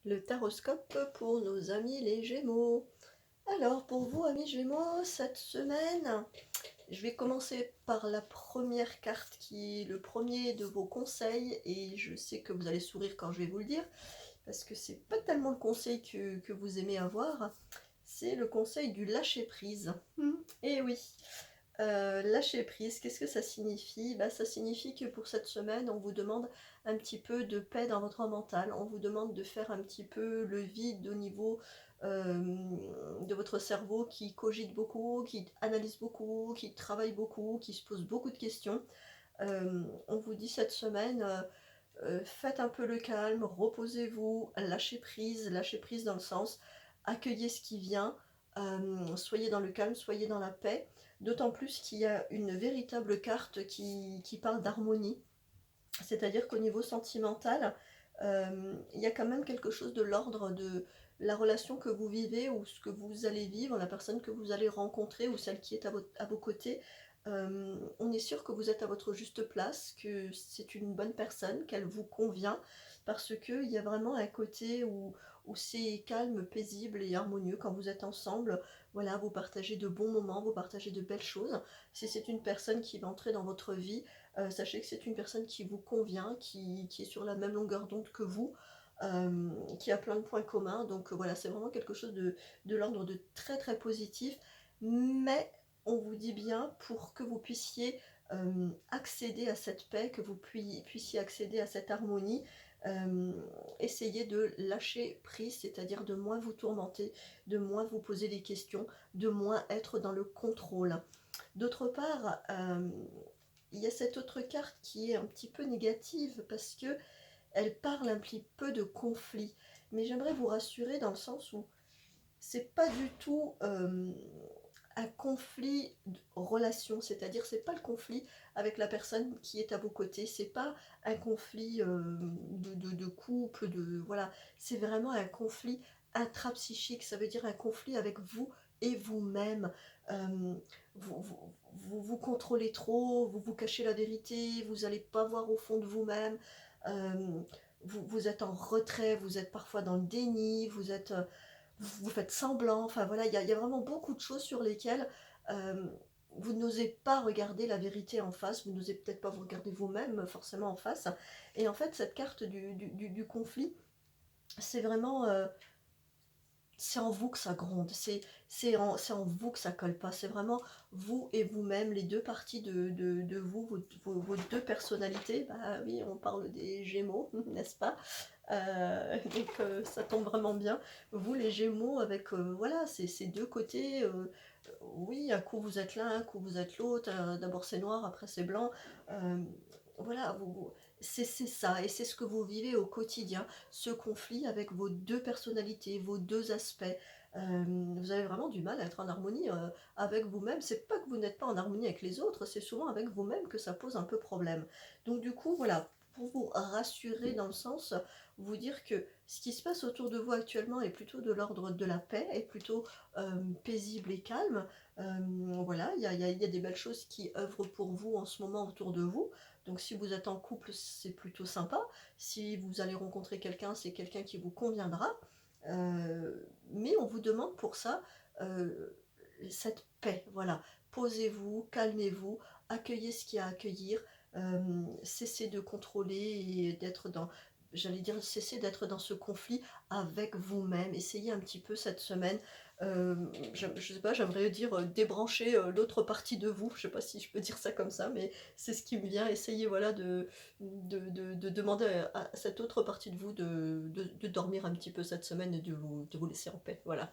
Le taroscope pour nos amis les Gémeaux. Alors, pour vous, amis Gémeaux, cette semaine, je vais commencer par la première carte qui est le premier de vos conseils. Et je sais que vous allez sourire quand je vais vous le dire, parce que c'est pas tellement le conseil que vous aimez avoir. C'est le conseil du lâcher-prise. Et oui, lâcher prise, qu'est-ce que ça signifie? Ça signifie que pour cette semaine, on vous demande un petit peu de paix dans votre mental. On vous demande de faire un petit peu le vide au niveau de votre cerveau qui cogite beaucoup, qui analyse beaucoup, qui travaille beaucoup, qui se pose beaucoup de questions. On vous dit cette semaine, faites un peu le calme, reposez-vous, lâchez prise dans le sens, accueillez ce qui vient, soyez dans le calme, soyez dans la paix, d'autant plus qu'il y a une véritable carte qui parle d'harmonie, c'est-à-dire qu'au niveau sentimental, il y a quand même quelque chose de l'ordre de la relation que vous vivez ou ce que vous allez vivre, la personne que vous allez rencontrer ou celle qui est à vos côtés. On est sûr que vous êtes à votre juste place, que c'est une bonne personne, qu'elle vous convient, parce qu'il y a vraiment un côté où c'est calme, paisible et harmonieux quand vous êtes ensemble. Voilà, vous partagez de bons moments, vous partagez de belles choses. Si c'est une personne qui va entrer dans votre vie, sachez que c'est une personne qui vous convient, qui est sur la même longueur d'onde que vous, qui a plein de points communs. Donc voilà, c'est vraiment quelque chose de l'ordre de très très positif. Mais on vous dit bien pour que vous puissiez accéder à cette paix, que vous puissiez accéder à cette harmonie, euh, essayez de lâcher prise, c'est-à-dire de moins vous tourmenter, de moins vous poser des questions, de moins être dans le contrôle. D'autre part, il y a cette autre carte qui est un petit peu négative parce que elle parle un petit peu de conflit. Mais j'aimerais vous rassurer dans le sens où c'est pas du tout un conflit de relation, c'est-à-dire c'est pas le conflit avec la personne qui est à vos côtés, c'est pas un conflit de couple, de voilà, c'est vraiment un conflit intrapsychique, ça veut dire un conflit avec vous et vous-même. Euh, vous contrôlez trop, vous vous cachez la vérité, vous n'allez pas voir au fond de vous-même, euh, vous êtes en retrait, vous êtes parfois dans le déni, vous faites semblant, enfin voilà, il y a vraiment beaucoup de choses sur lesquelles euh, vous n'osez pas regarder la vérité en face, vous n'osez peut-être pas vous regarder vous-même forcément en face. Et en fait, cette carte du conflit, c'est vraiment, c'est en vous que ça gronde, c'est en vous que ça colle pas, c'est vraiment vous et vous-même, les deux parties de vous, vos deux personnalités. Bah oui, on parle des Gémeaux, n'est-ce pas? Donc ça tombe vraiment bien. Vous les Gémeaux avec voilà ces deux côtés. Oui, un coup vous êtes l'un, un coup vous êtes l'autre. D'abord c'est noir, après c'est blanc. Euh, voilà, c'est ça et c'est ce que vous vivez au quotidien. Ce conflit avec vos deux personnalités, vos deux aspects. Vous avez vraiment du mal à être en harmonie avec vous-même. C'est pas que vous n'êtes pas en harmonie avec les autres, c'est souvent avec vous-même que ça pose un peu problème. Donc du coup, voilà, pour vous rassurer dans le sens, vous dire que ce qui se passe autour de vous actuellement est plutôt de l'ordre de la paix, est plutôt paisible et calme. Voilà, il y a des belles choses qui œuvrent pour vous en ce moment autour de vous. Donc si vous êtes en couple, c'est plutôt sympa. Si vous allez rencontrer quelqu'un, c'est quelqu'un qui vous conviendra. Mais on vous demande pour ça euh, cette paix. Voilà, posez-vous, calmez-vous, accueillez ce qu'il y a à accueillir, cessez de contrôler et d'être dans, j'allais dire, cessez d'être dans ce conflit avec vous-même. Essayez un petit peu cette semaine. Je sais pas, j'aimerais dire débrancher l'autre partie de vous. Je sais pas si je peux dire ça comme ça, mais c'est ce qui me vient. Essayez voilà de demander à cette autre partie de vous de dormir un petit peu cette semaine et de vous laisser en paix. Voilà.